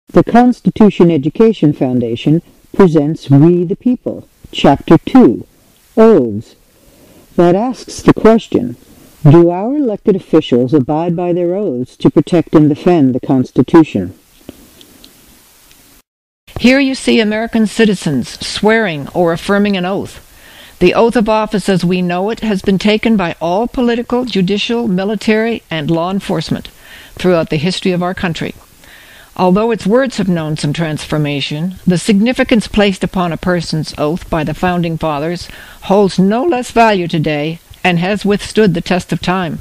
The Constitution Education Foundation presents We the People, Chapter 2, Oaths, that asks the question, do our elected officials abide by their oaths to protect and defend the Constitution? Here you see American citizens swearing or affirming an oath. The oath of office as we know it has been taken by all political, judicial, military, and law enforcement throughout the history of our country. Although its words have known some transformation, the significance placed upon a person's oath by the Founding Fathers holds no less value today and has withstood the test of time.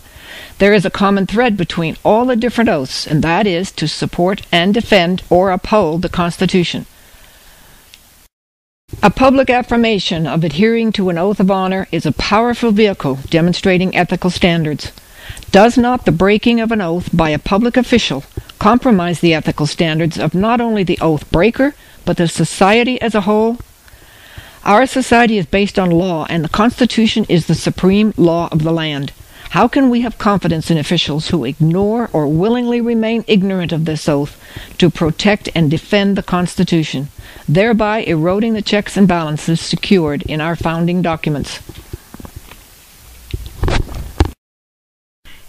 There is a common thread between all the different oaths, and that is to support and defend or uphold the Constitution. A public affirmation of adhering to an oath of honor is a powerful vehicle demonstrating ethical standards. Does not the breaking of an oath by a public official compromise the ethical standards of not only the oath breaker, but the society as a whole? Our society is based on law, and the Constitution is the supreme law of the land. How can we have confidence in officials who ignore or willingly remain ignorant of this oath to protect and defend the Constitution, thereby eroding the checks and balances secured in our founding documents?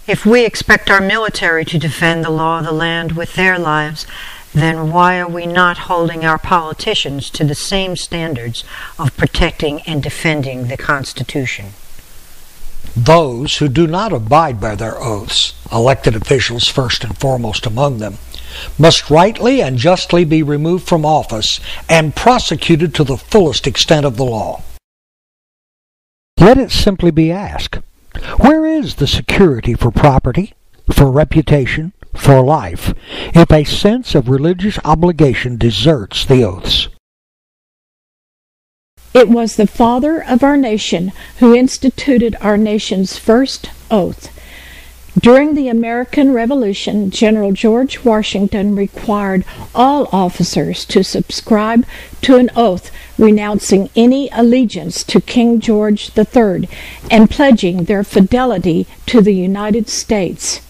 If we expect our military to defend the law of the land with their lives, then why are we not holding our politicians to the same standards of protecting and defending the Constitution? Those who do not abide by their oaths, elected officials first and foremost among them, must rightly and justly be removed from office and prosecuted to the fullest extent of the law. Let it simply be asked, where is the security for property, for reputation, for life, if a sense of religious obligation deserts the oaths? It was the father of our nation who instituted our nation's first oath. During the American Revolution, General George Washington required all officers to subscribe to an oath renouncing any allegiance to King George III and pledging their fidelity to the United States.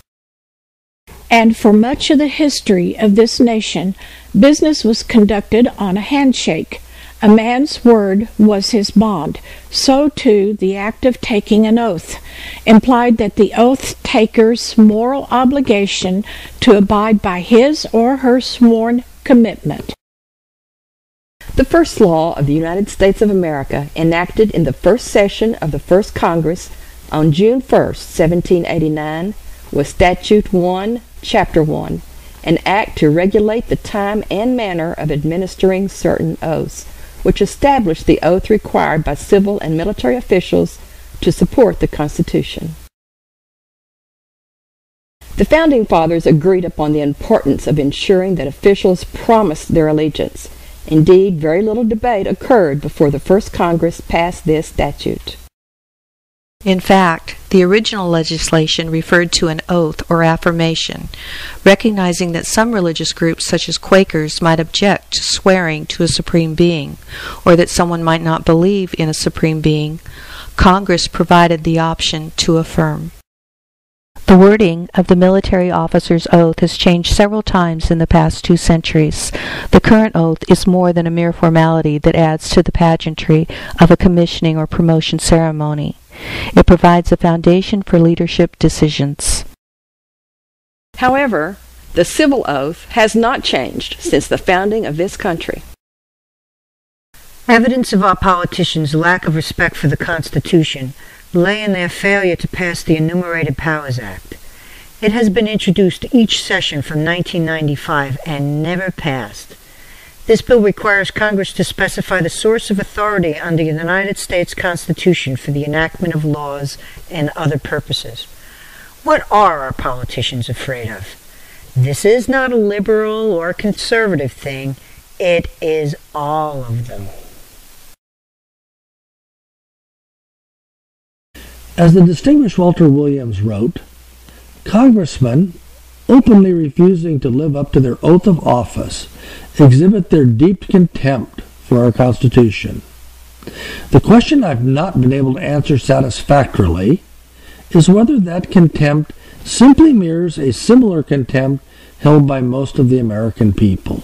And for much of the history of this nation, business was conducted on a handshake. A man's word was his bond. So, too, the act of taking an oath implied that the oath-taker's moral obligation to abide by his or her sworn commitment. The first law of the United States of America, enacted in the first session of the First Congress on June 1st, 1789, was Statute 1, Chapter 1, an act to regulate the time and manner of administering certain oaths, which established the oath required by civil and military officials to support the Constitution. The Founding Fathers agreed upon the importance of ensuring that officials promised their allegiance. Indeed, very little debate occurred before the first Congress passed this statute. In fact, the original legislation referred to an oath or affirmation, recognizing that some religious groups such as Quakers might object to swearing to a supreme being, or that someone might not believe in a supreme being. Congress provided the option to affirm. The wording of the military officer's oath has changed several times in the past 2 centuries. The current oath is more than a mere formality that adds to the pageantry of a commissioning or promotion ceremony. It provides a foundation for leadership decisions. However, the civil oath has not changed since the founding of this country. Evidence of our politicians' lack of respect for the Constitution lay in their failure to pass the Enumerated Powers Act. It has been introduced each session from 1995 and never passed. This bill requires Congress to specify the source of authority under the United States Constitution for the enactment of laws and other purposes. What are our politicians afraid of? This is not a liberal or conservative thing. It is all of them. As the distinguished Walter Williams wrote, Congressmen, openly refusing to live up to their oath of office, exhibit their deep contempt for our Constitution. The question I've not been able to answer satisfactorily is whether that contempt simply mirrors a similar contempt held by most of the American people.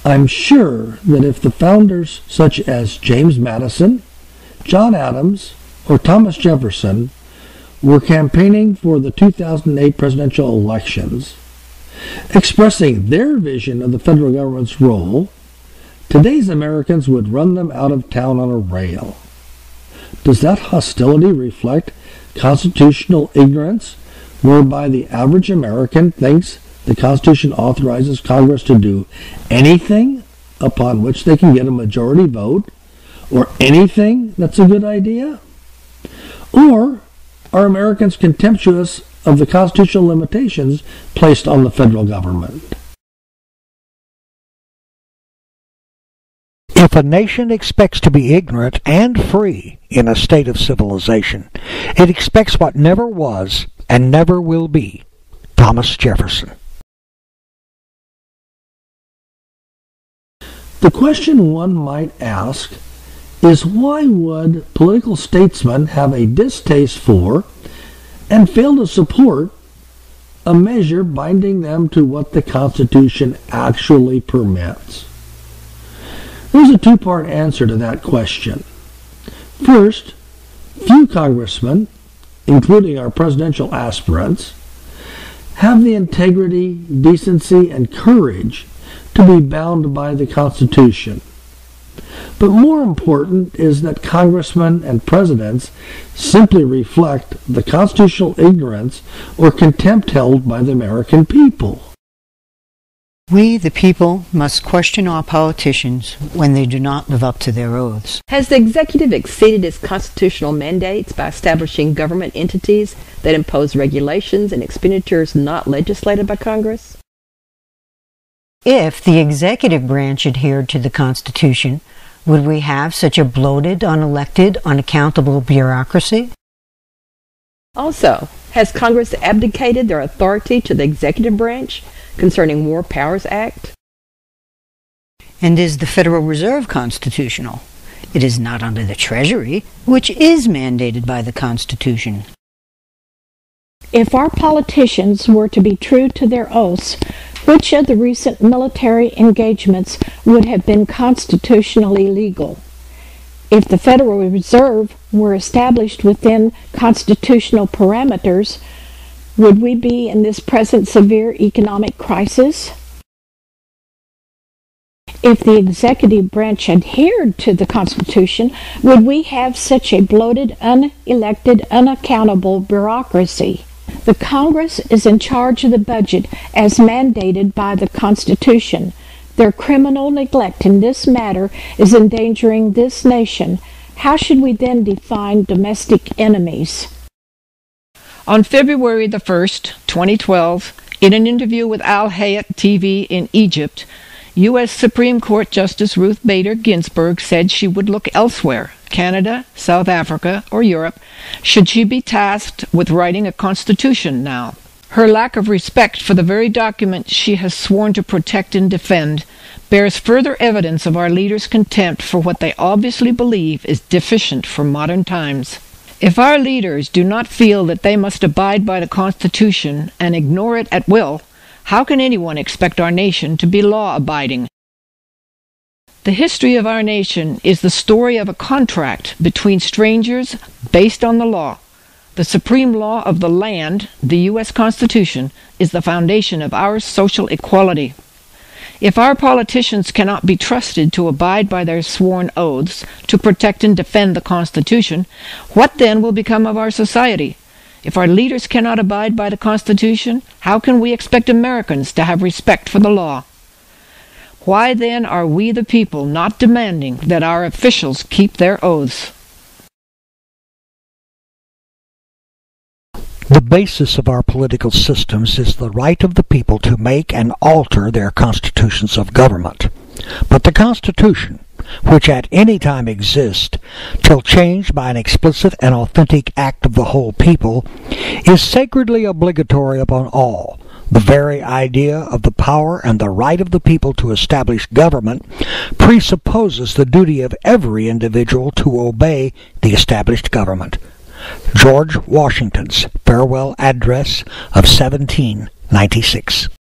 I'm sure that if the founders such as James Madison, John Adams, or Thomas Jefferson were campaigning for the 2008 presidential elections, expressing their vision of the federal government's role, today's Americans would run them out of town on a rail. Does that hostility reflect constitutional ignorance, whereby the average American thinks the Constitution authorizes Congress to do anything upon which they can get a majority vote, or anything that's a good idea? Or are Americans contemptuous of the constitutional limitations placed on the federal government? If a nation expects to be ignorant and free in a state of civilization, it expects what never was and never will be. Thomas Jefferson. The question one might ask is, why would political statesmen have a distaste for and fail to support a measure binding them to what the Constitution actually permits? There's a two-part answer to that question. First, few congressmen, including our presidential aspirants, have the integrity, decency, and courage to be bound by the Constitution. But more important is that congressmen and presidents simply reflect the constitutional ignorance or contempt held by the American people. We, the people, must question our politicians when they do not live up to their oaths. Has the executive exceeded its constitutional mandates by establishing government entities that impose regulations and expenditures not legislated by Congress? If the executive branch adhered to the Constitution, would we have such a bloated, unelected, unaccountable bureaucracy? Also, has Congress abdicated their authority to the executive branch concerning War Powers Act? And is the Federal Reserve constitutional? It is not under the Treasury, which is mandated by the Constitution. If our politicians were to be true to their oaths, which of the recent military engagements would have been constitutionally legal? If the Federal Reserve were established within constitutional parameters, would we be in this present severe economic crisis? If the executive branch adhered to the Constitution, would we have such a bloated, unelected, unaccountable bureaucracy? The Congress is in charge of the budget as mandated by the Constitution. Their criminal neglect in this matter is endangering this nation. How should we then define domestic enemies? On February the 1st, 2012, in an interview with Al Hayat TV in Egypt, U.S. Supreme Court Justice Ruth Bader Ginsburg said she would look elsewhere, Canada, South Africa, or Europe, should she be tasked with writing a constitution now. Her lack of respect for the very document she has sworn to protect and defend bears further evidence of our leaders' contempt for what they obviously believe is deficient for modern times. If our leaders do not feel that they must abide by the Constitution and ignore it at will, how can anyone expect our nation to be law-abiding? The history of our nation is the story of a contract between strangers based on the law. The supreme law of the land, the U.S. Constitution, is the foundation of our social equality. If our politicians cannot be trusted to abide by their sworn oaths to protect and defend the Constitution, what then will become of our society? If our leaders cannot abide by the Constitution, how can we expect Americans to have respect for the law? Why then are we the people not demanding that our officials keep their oaths? The basis of our political systems is the right of the people to make and alter their constitutions of government. But the Constitution, which at any time exists, till changed by an explicit and authentic act of the whole people, is sacredly obligatory upon all. The very idea of the power and the right of the people to establish government presupposes the duty of every individual to obey the established government. George Washington's Farewell Address of 1796.